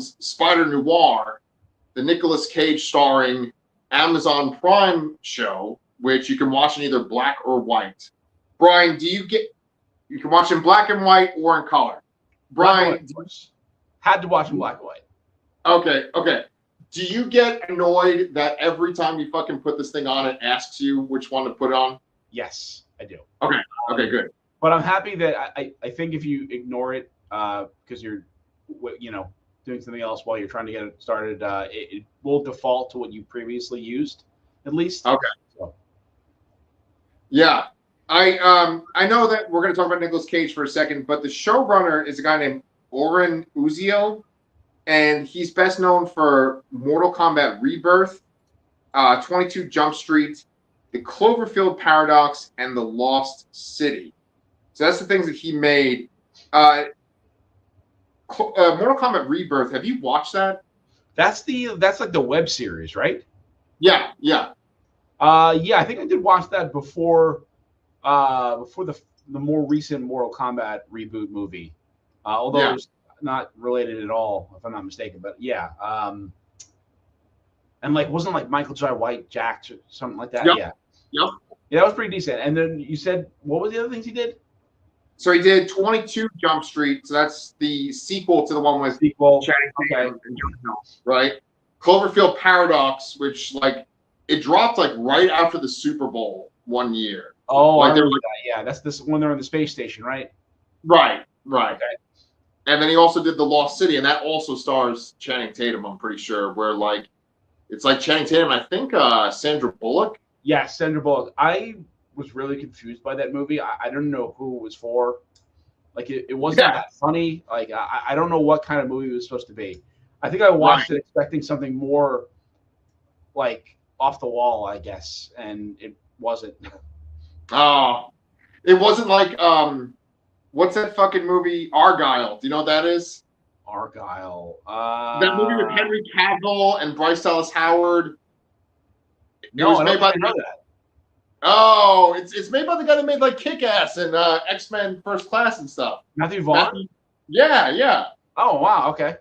Spider-Noir, the Nicolas Cage starring Amazon Prime show, which you can watch in either black or white. Brian, you can watch in black and white or in color? Brian, had to watch in black and white. Okay. Do you get annoyed that every time you fucking put this thing on, it asks you which one to put it on? Yes, I do. Okay, good. But I'm happy that I think if you ignore it because you're, doing something else while you're trying to get it started, it will default to what you previously used, at least. Okay. So. Yeah. I know that we're going to talk about Nicolas Cage for a second, but the showrunner is a guy named Oren Uziel, and he's best known for Mortal Kombat Rebirth, 22 Jump Street, The Cloverfield Paradox, and The Lost City. So that's the things that he made. Mortal Kombat Rebirth. Have you watched that? That's like the web series, right? Yeah. I think I did watch that before the more recent Mortal Kombat reboot movie. Although it's not related at all, if I'm not mistaken. But yeah. And wasn't like Michael Jai White Jax or something like that? Yep. Yeah. Yep. Yeah, that was pretty decent. And then you said, what was the other things he did? So he did 22 Jump Street. So that's the sequel to the one with Channing Tatum and Jonah Hill, right? Cloverfield Paradox, which it dropped right after the Super Bowl one year. Oh, I remember that. Yeah, that's this when they're on the space station, right? Right. Okay. And then he also did The Lost City, and that also stars Channing Tatum, I'm pretty sure, where it's like Channing Tatum, I think Sandra Bullock. Yeah, Sandra Bullock. I was really confused by that movie. I don't know who it was for. It wasn't that funny. I don't know what kind of movie it was supposed to be. I think I watched it expecting something more off the wall, I guess, and it wasn't. Oh, it wasn't what's that fucking movie, Argyle? Do you know what that is? Argyle. That movie with Henry Cavill and Bryce Dallas Howard. No, I don't know that. Oh, it's made by the guy that made Kick-Ass and X-Men First Class and stuff. Matthew Vaughn? Yeah. Oh, wow, okay.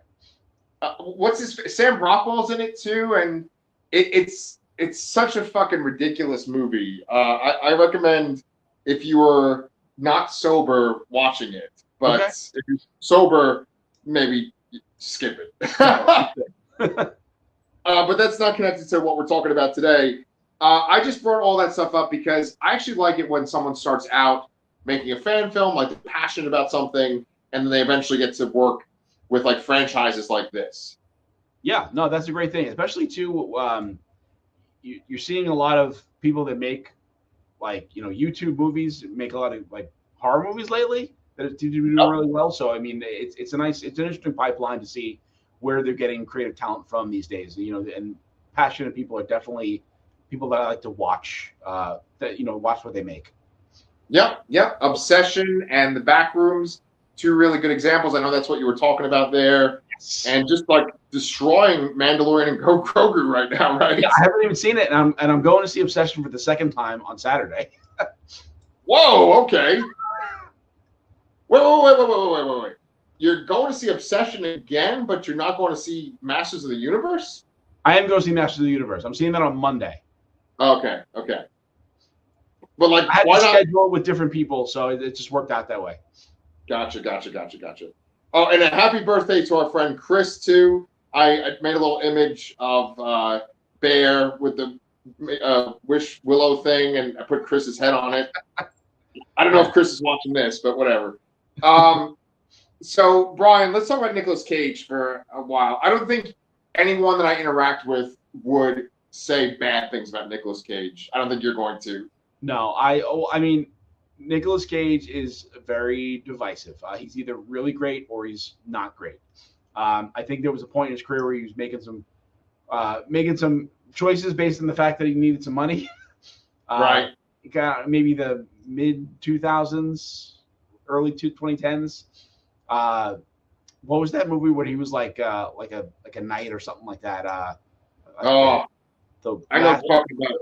Sam Rockwell's in it too, and it's such a fucking ridiculous movie. I recommend if you were not sober watching it, but if you're sober, maybe skip it. But that's not connected to what we're talking about today. I just brought all that stuff up because I actually like it when someone starts out making a fan film, they're passionate about something, and then they eventually get to work with franchises like this. Yeah, no, that's a great thing, especially too. You're seeing a lot of people that make YouTube movies, make a lot of horror movies lately that do really well. So I mean, it's an interesting pipeline to see where they're getting creative talent from these days. And passionate people are definitely people that I like to watch. Watch what they make. Yep. Obsession and The Backrooms, two really good examples. I know that's what you were talking about there. Yes. And just destroying Mandalorian and Grogu right now, right? Yeah, I haven't even seen it, and I'm going to see Obsession for the second time on Saturday. Whoa, okay. Wait. You're going to see Obsession again, but you're not going to see Masters of the Universe? I am going to see Masters of the Universe. I'm seeing that on Monday. Okay. But I had to schedule it with different people, so it just worked out that way. Gotcha. Oh, and a happy birthday to our friend Chris too. I made a little image of Bear with the Wish Willow thing, and I put Chris's head on it. I don't know if Chris is watching this, but whatever. So, Brian, let's talk about Nicolas Cage for a while. I don't think anyone that I interact with would say bad things about Nicolas Cage. I don't think you're going to. No, I mean, Nicolas Cage is very divisive. He's either really great or he's not great. I think there was a point in his career where he was making some choices based on the fact that he needed some money. Right. He got maybe the mid 2000s, early 2010s. What was that movie where he was like a knight or something like that? I know talking about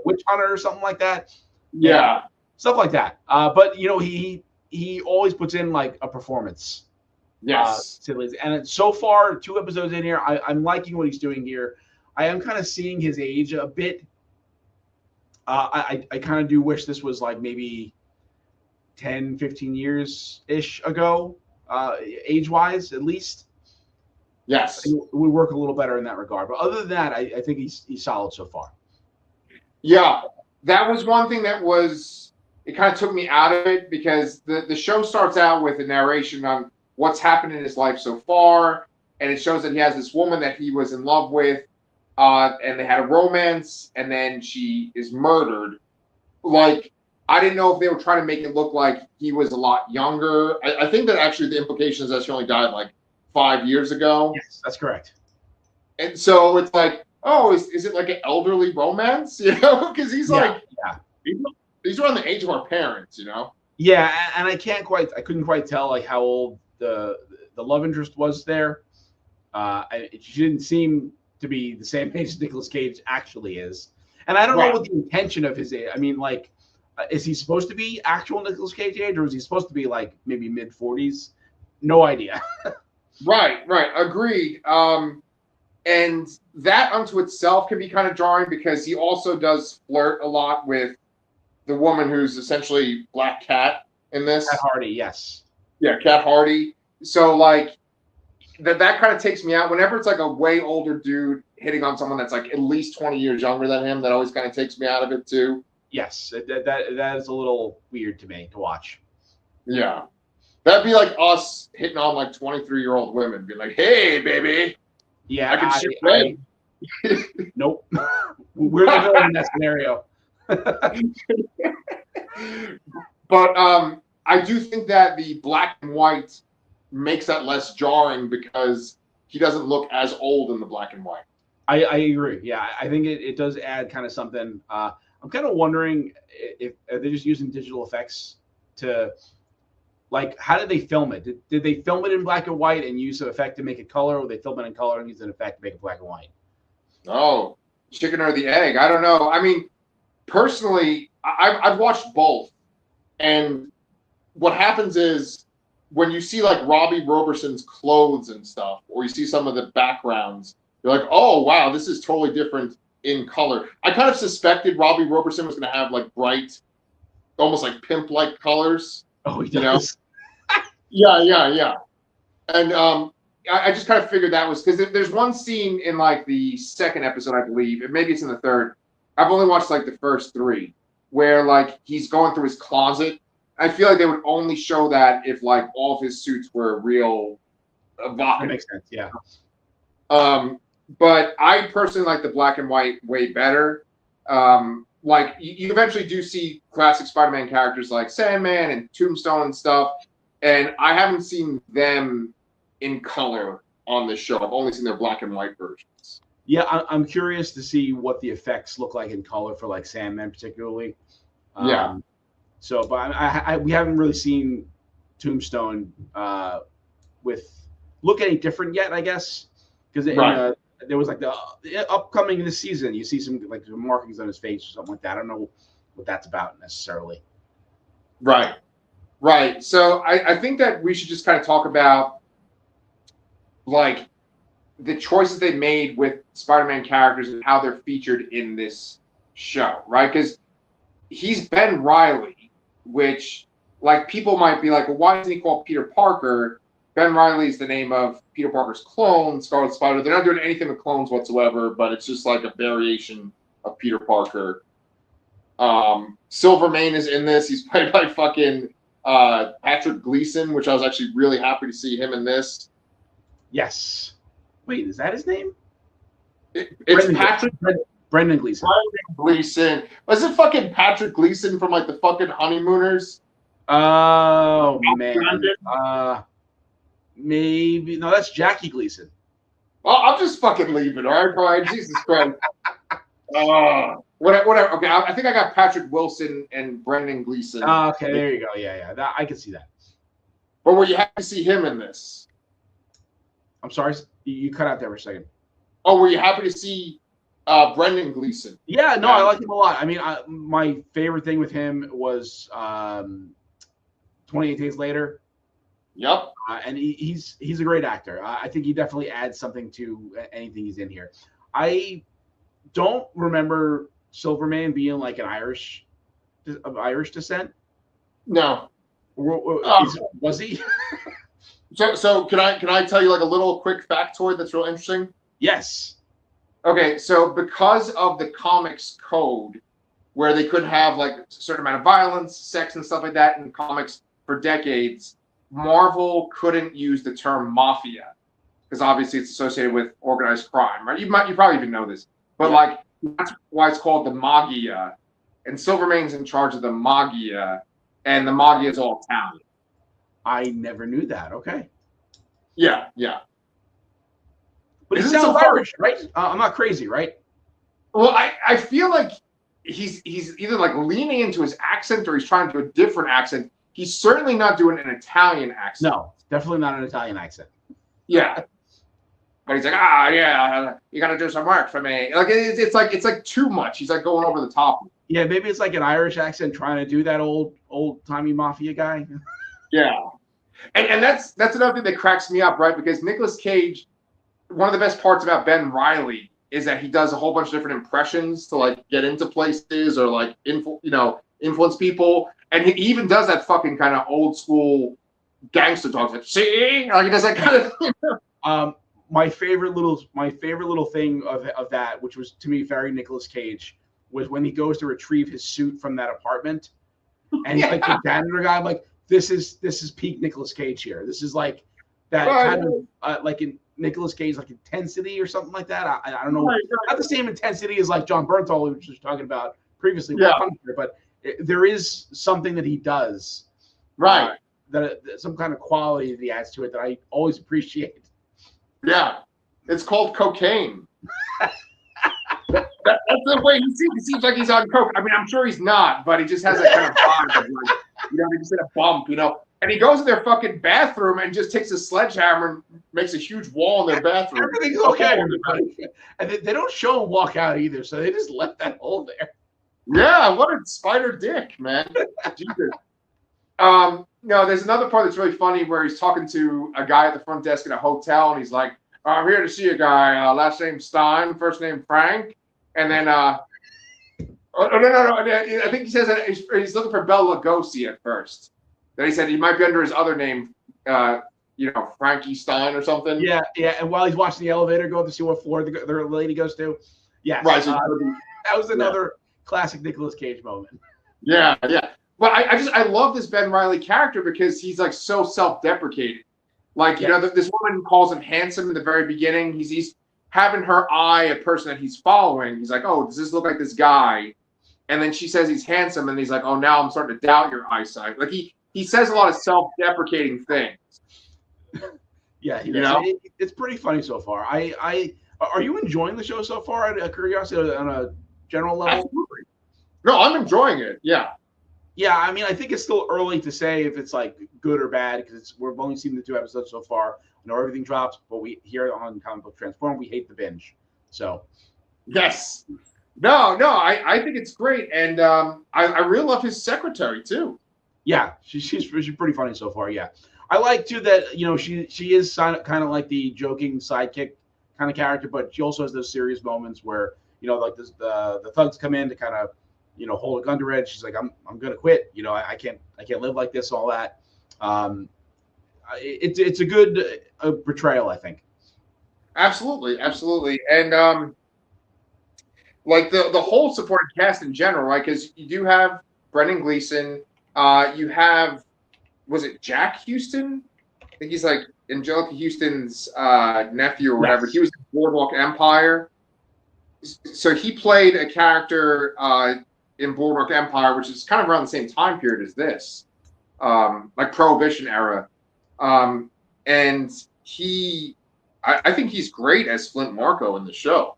Witch Hunter or something like that. Yeah. Stuff like that. But he always puts in a performance. Yes. And so far, 2 episodes in here, I'm liking what he's doing here. I am kind of seeing his age a bit. I kind of do wish this was like maybe 10, 15 years ish ago, age wise at least. Yes. It would work a little better in that regard. But other than that, I think he's solid so far. Yeah, that was one thing that was, it kind of took me out of it because the show starts out with a narration on what's happened in his life so far, and it shows that he has this woman that he was in love with, and they had a romance, and then she is murdered. Like, I didn't know if they were trying to make it look like he was a lot younger. I think that actually the implication is that she only died like 5 years ago. Yes, that's correct. And so it's like, oh, is it like an elderly romance? You know, because he's like, he's around the age of our parents, you know? Yeah, and I couldn't quite tell like how old the love interest was there. She didn't seem to be the same age as Nicolas Cage actually is. And I don't know what the intention of his age. I mean, like, is he supposed to be actual Nicolas Cage age, or is he supposed to be like maybe mid-40s? No idea. Right, agreed. And that unto itself can be kind of jarring because he also does flirt a lot with the woman who's essentially Black Cat in this. Cat Hardy, yes. Yeah, Cat Hardy. So like that kind of takes me out. Whenever it's like a way older dude hitting on someone that's like at least 20 years younger than him, that always kind of takes me out of it too. Yes, that is a little weird to me to watch. Yeah. That'd be like us hitting on like 23-year-old women, be like, "Hey, baby." Yeah, nope. We're the villain in that scenario. But I do think that the black and white makes that less jarring because he doesn't look as old in the black and white. I agree. Yeah, I think it does add kind of something. I'm kind of wondering if are they just using digital effects to, like, how did they film it? Did they film it in black and white and use an effect to make it color, or they film it in color and use an effect to make it black and white? Oh, chicken or the egg? I don't know. I mean, personally, I've watched both, and what happens is when you see like Robbie Roberson's clothes and stuff, or you see some of the backgrounds, you're like, oh wow, this is totally different in color. I kind of suspected Robbie Roberson was going to have like bright, almost like pimp-like colors. Oh, he does. Yeah. And I just kind of figured that was because there's one scene in like the second episode, I believe, and maybe it's in the third. I've only watched like the first three, where like he's going through his closet. I feel like they would only show that if like all of his suits were real evocative. That makes sense, yeah. But I personally like the black and white way better. Like you eventually do see classic Spider-Man characters like Sandman and Tombstone and stuff, and I haven't seen them in color on this show. I've only seen their black and white versions. Yeah, I'm curious to see what the effects look like in color for like Sandman particularly. Yeah. So, but we haven't really seen Tombstone with look any different yet, I guess, because there was like the upcoming this season. You see some like markings on his face or something like that. I don't know what that's about necessarily. Right. So I think that we should just kind of talk about like the choices they made with Spider-Man characters and how they're featured in this show, right? Because he's Ben Reilly, which like people might be like, well, why isn't he called Peter Parker? Ben Reilly is the name of Peter Parker's clone, Scarlet Spider. They're not doing anything with clones whatsoever, but it's just like a variation of Peter Parker. Silvermane is in this. He's played by fucking Patrick Gleason, which I was actually really happy to see him in this. Yes. Wait, is that his name? It's Brendan, Patrick Brendan Gleason. Brendan Gleason. Was it fucking Patrick Gleason from like the fucking Honeymooners? Oh man. Maybe no, that's Jackie Gleason. Well, I'll just fucking leave it, all right, Brian? Jesus Christ. Whatever. Okay, I think I got Patrick Wilson and Brendan Gleason. Okay, there you go. Yeah. That, I can see that. But were you happy to see him in this? I'm sorry, you cut out there for a second. Oh, were you happy to see Brendan Gleason? Yeah, no, I like him a lot. I mean, my favorite thing with him was 28 Days Later. Yep. And he's a great actor. I think he definitely adds something to anything he's in here. I don't remember Silverman being like an of Irish descent. No. Was he? So can I tell you like a little quick factoid that's real interesting? Yes. Okay, so because of the comics code, where they could have like a certain amount of violence, sex, and stuff like that in comics for decades, Marvel couldn't use the term mafia because obviously it's associated with organized crime, right? You probably even know this, but like that's why it's called the Magia, and Silvermane's in charge of the Magia, and the Magia is all Italian. I never knew that. Okay. Yeah. But he sounds Irish, right? I'm not crazy, right? Well, I feel like he's either like leaning into his accent or he's trying to do a different accent. He's certainly not doing an Italian accent. No, definitely not an Italian accent. Yeah. But he's like, yeah, you got to do some work for me. Like it's like too much. He's like going over the top. Yeah, maybe it's like an Irish accent trying to do that old timey mafia guy. Yeah, and that's another thing that cracks me up, right? Because Nicolas Cage, one of the best parts about Ben Reilly is that he does a whole bunch of different impressions to like get into places or like influence people, and he even does that fucking kind of old school gangster talk. Like, see, like he does that kind of. My favorite little thing of that, which was to me very Nicolas Cage, was when he goes to retrieve his suit from that apartment, and he's like the janitor guy. I'm like, this is peak Nicolas Cage here. This is like that kind of like in Nicolas Cage like intensity or something like that. I don't know, not the same intensity as like John Bernthal, which was talking about previously. But there is something that he does, right? That some kind of quality that he adds to it that I always appreciate. Yeah, it's called cocaine. That's the way he seems like he's on coke. I mean, I'm sure he's not, but he just has that kind of vibe. Like, he just hit a bump, And he goes to their fucking bathroom and just takes a sledgehammer and makes a huge wall in their bathroom. Everything's okay. And they don't show him walk out either, so they just left that hole there. Yeah, what a spider dick, man. Jesus. There's another part that's really funny where he's talking to a guy at the front desk in a hotel, and he's like, I'm here to see a guy, last name Stein, first name Frank. And then, no. I think he says that he's looking for Bela Lugosi at first. Then he said he might be under his other name, Frankie Stein or something. Yeah. And while he's watching the elevator go up to see what floor the lady goes to. Yeah. Right. That was another classic Nicolas Cage moment. Yeah. Well, I love this Ben Reilly character because he's like so self-deprecating. Like, this woman calls him handsome in the very beginning. He's having her eye a person that he's following. He's like, oh, does this look like this guy? And then she says he's handsome, and he's like, oh, now I'm starting to doubt your eyesight. Like he says a lot of self-deprecating things. Yeah, it's pretty funny so far. Are you enjoying the show so far? Out of curiosity, on a general level? Absolutely. No, I'm enjoying it. Yeah. Yeah, I mean, I think it's still early to say if it's like good or bad because we've only seen the 2 episodes so far. I know everything drops, but we here on Comic Book Transform, we hate the binge. So, yes, no, I think it's great, and I really love his secretary too. Yeah, she's pretty funny so far. Yeah, I like too that she is kind of like the joking sidekick kind of character, but she also has those serious moments where like the thugs come in to kind of hold a gun to her head. She's like, I'm gonna quit. I can't live like this. All that. It's a good portrayal, I think. Absolutely, and like the whole supporting cast in general, right? Because you do have Brendan Gleeson. You have, was it Jack Houston? I think he's like Angelica Houston's nephew or whatever. Yes. He was in Boardwalk Empire. So he played a character in Boardwalk Empire, which is kind of around the same time period as this, like Prohibition era. And I think he's great as Flint Marko in the show.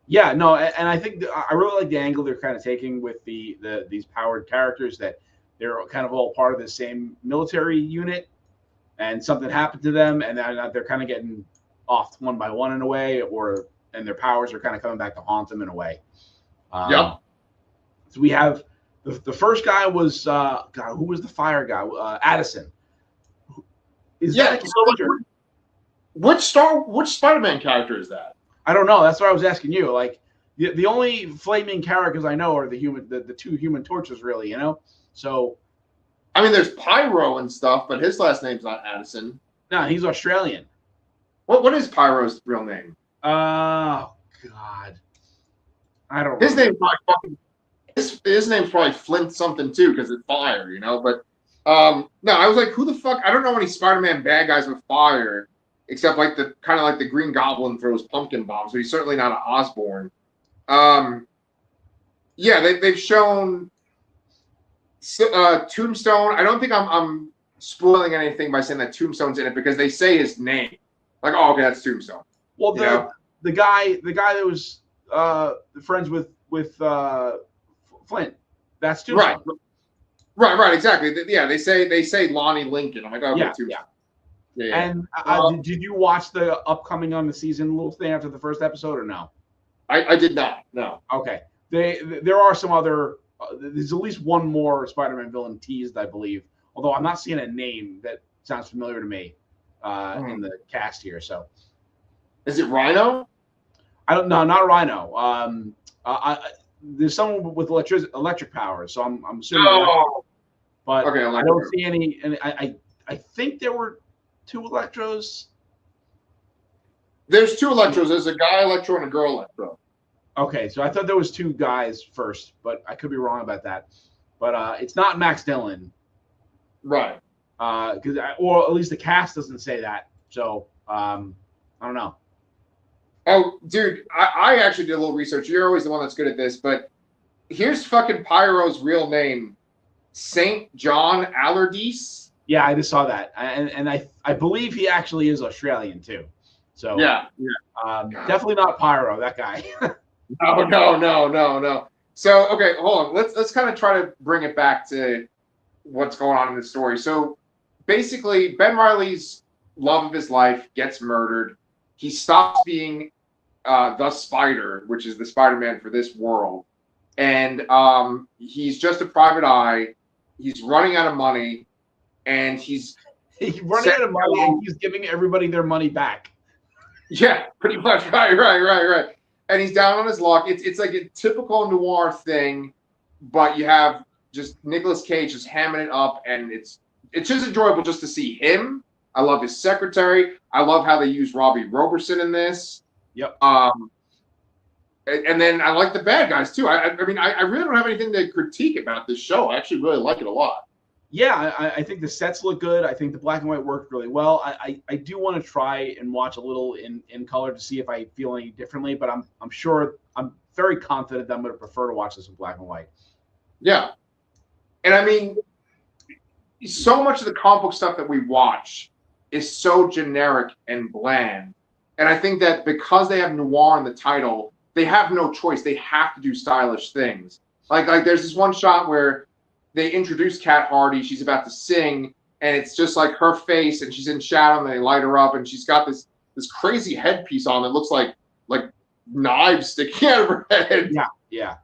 Yeah, no, and I think I really like the angle they're kind of taking with these powered characters, that they're kind of all part of the same military unit, and something happened to them, and they're kind of getting off one by one in a way, and their powers are kind of coming back to haunt them in a way. So we have the first guy was who was the fire guy? Addison. Is Yeah. that a So character? which Spider-Man character is that? I don't know. That's what I was asking you. Like the only flaming characters I know are the two Human Torches, really. You know. So I mean, there's Pyro and stuff, but his last name's not Addison. no, he's Australian. What is Pyro's real name? Oh God, I don't. His remember. name's probably fucking. His name's probably Flint something too, because it's fire, you know. But no, I was like, who the fuck? I don't know any Spider-Man bad guys with fire, except like the kind of like the Green Goblin throws pumpkin bombs, but he's certainly not an Osborn. Yeah, they've shown Tombstone. I don't think I'm spoiling anything by saying that Tombstone's in it because they say his name. Like, oh, okay, that's Tombstone. Well, the guy that was friends with Flint, that's Tombstone. Right, exactly. Yeah, they say Lonnie Lincoln. I'm like, oh, okay, Tombstone. Yeah. And did you watch the upcoming on the season little thing after the first episode or no? I did not. No. Okay. There are some other. There's at least one more Spider-Man villain teased, I believe. Although I'm not seeing a name that sounds familiar to me in the cast here. So, is it Rhino? I don't know. Not Rhino. There's someone with electric powers, so I'm assuming. Oh. But okay, I don't see any. And I think there were 2 Electros. There's 2 Electros. There's a guy Electro and a girl Electro. Okay, so I thought there was 2 guys first, but I could be wrong about that. But it's not Max Dillon, right? Or at least the cast doesn't say that. So I don't know. Oh, dude, I actually did a little research. You're always the one that's good at this, but here's fucking Pyro's real name, Saint John Allardyce. Yeah, I just saw that, and I believe he actually is Australian too. So yeah. Definitely not Pyro, that guy. No. So okay, hold on. Let's kind of try to bring it back to what's going on in the story. So basically, Ben Reilly's love of his life gets murdered. He stops being the Spider, which is the Spider-Man for this world, and he's just a private eye. He's running out of money, and he's running out of money, and he's giving everybody their money back. Yeah, pretty much. Right. And he's down on his luck. It's like a typical noir thing, but you have just Nicolas Cage just hamming it up, and it's just enjoyable just to see him. I love his secretary. I love how they use Robbie Robertson in this. Yep. And then I like the bad guys too. I mean, I really don't have anything to critique about this show. I actually really like it a lot. Yeah, I think the sets look good. I think the black and white worked really well. I do want to try and watch a little in color to see if I feel any differently, but I'm very confident that I'm going to prefer to watch this in black and white. Yeah. And I mean, so much of the comic book stuff that we watch is so generic and bland. And I think that because they have noir in the title, they have no choice. They have to do stylish things. Like there's this one shot where they introduce Kat Hardy. She's about to sing, and it's just like her face, and she's in shadow, and they light her up, and she's got this crazy headpiece on that looks like knives sticking out of her head. Yeah.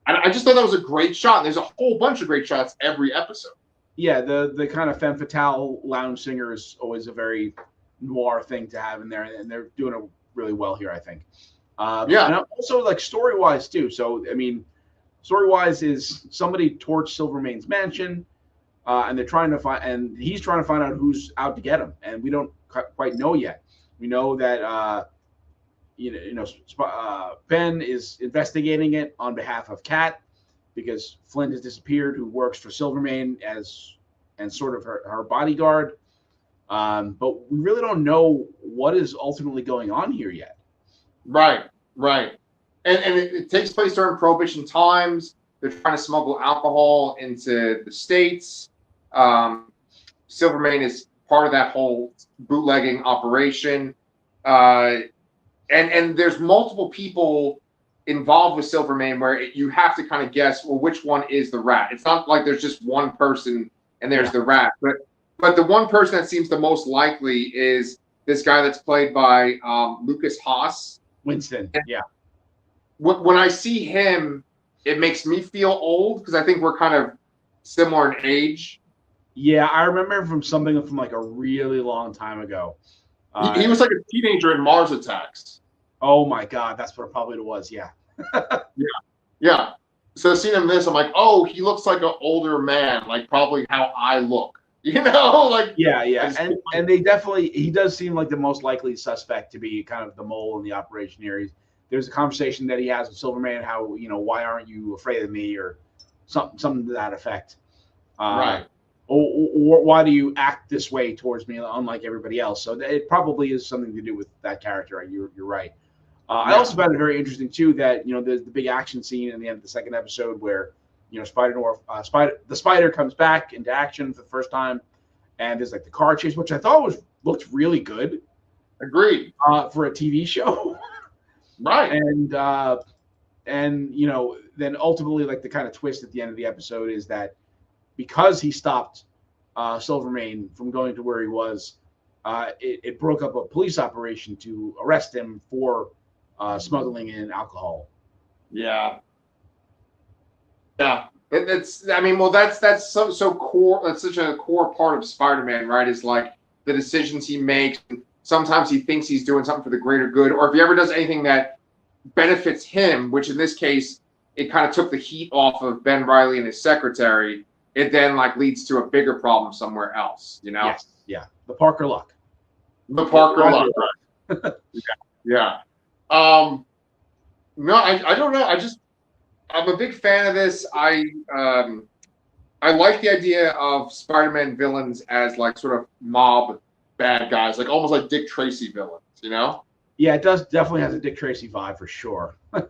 I just thought that was a great shot. And there's a whole bunch of great shots every episode. Yeah, the kind of femme fatale lounge singer is always a very noir thing to have in there, and they're doing it really well here, I think. And also like story-wise too. So I mean, story-wise is somebody torched Silvermane's mansion, and they're trying to find, and he's trying to find out who's out to get him, and we don't quite know yet. We know that Ben is investigating it on behalf of Kat because Flint has disappeared, who works for Silvermane and sort of her bodyguard. But we really don't know what is ultimately going on here yet. Right. And it takes place during Prohibition times. They're trying to smuggle alcohol into the States. Silvermane is part of that whole bootlegging operation. And there's multiple people involved with Silvermane where you have to kind of guess, well, which one is the rat? It's not like there's just one person and there's the rat. But the one person that seems the most likely is this guy that's played by Lucas Haas. Winston, yeah. When I see him, it makes me feel old because I think we're kind of similar in age. Yeah, I remember him from something from like a really long time ago. He was like a teenager in Mars Attacks. Oh my God, that's what probably it was. Yeah. Yeah, yeah. So seeing him this, I'm like, oh, he looks like an older man, like probably how I look. Like Yeah, I yeah, just and they definitely he does seem like the most likely suspect to be kind of the mole in the operation here. There's a conversation that he has with Silverman, how why aren't you afraid of me, or something to that effect. right. Or why do you act this way towards me, unlike everybody else? So it probably is something to do with that character. You're right. I Yeah. also found it very interesting too that there's the big action scene in the end of the second episode where Spider-Noir, the Spider comes back into action for the first time, and there's like the car chase, which I thought looked really good Agreed. for a TV show. Right. And then ultimately, like, the kind of twist at the end of the episode is that because he stopped Silvermane from going to where he was, it broke up a police operation to arrest him for smuggling in alcohol. Yeah. Yeah. It's I mean, well, that's so core. That's such a core part of Spider-Man, right? Is like the decisions he makes. Sometimes he thinks he's doing something for the greater good, or if he ever does anything that benefits him, which in this case, it kind of took the heat off of Ben Reilly and his secretary. It then like leads to a bigger problem somewhere else. Yes. Yeah. The Parker luck. The Parker luck. Right. Yeah. No, I don't know. I'm a big fan of this. I like the idea of Spider-Man villains as like sort of mob bad guys, like almost like Dick Tracy villains, Yeah, it definitely has a Dick Tracy vibe for sure. Yeah.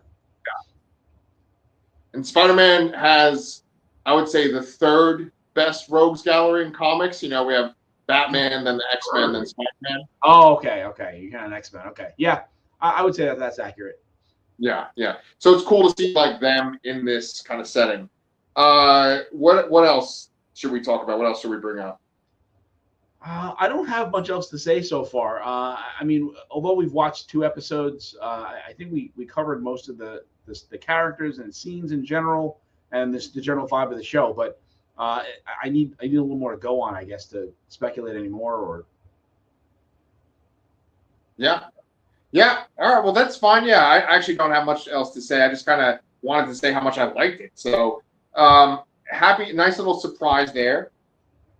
And Spider-Man has, I would say, the third best rogues gallery in comics. We have Batman, then the X-Men, then Spider-Man. Oh, okay. You got an X-Men. Okay. Yeah, I would say that's accurate. Yeah. So it's cool to see like them in this kind of setting. What else should we talk about? What else should we bring up? I don't have much else to say so far. I mean, although we've watched 2 episodes, I think we covered most of the characters and scenes in general, and the general vibe of the show. But I need a little more to go on, I guess, to speculate anymore. Or Yeah. All right. Well, that's fine. Yeah, I actually don't have much else to say. I just kind of wanted to say how much I liked it. So nice little surprise there.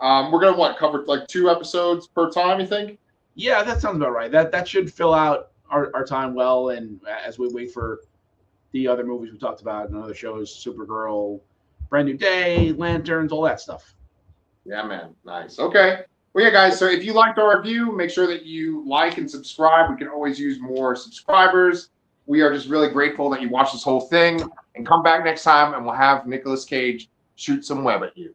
We're gonna cover like 2 episodes per time, you think? Yeah, that sounds about right. That should fill out our time well, and as we wait for the other movies we talked about and other shows, Supergirl, Brand New Day, Lanterns, all that stuff. Yeah, man. Nice. Okay. Well, yeah, guys. So if you liked our review, make sure that you like and subscribe. We can always use more subscribers. We are just really grateful that you watched this whole thing, and come back next time and we'll have Nicolas Cage shoot some web at you.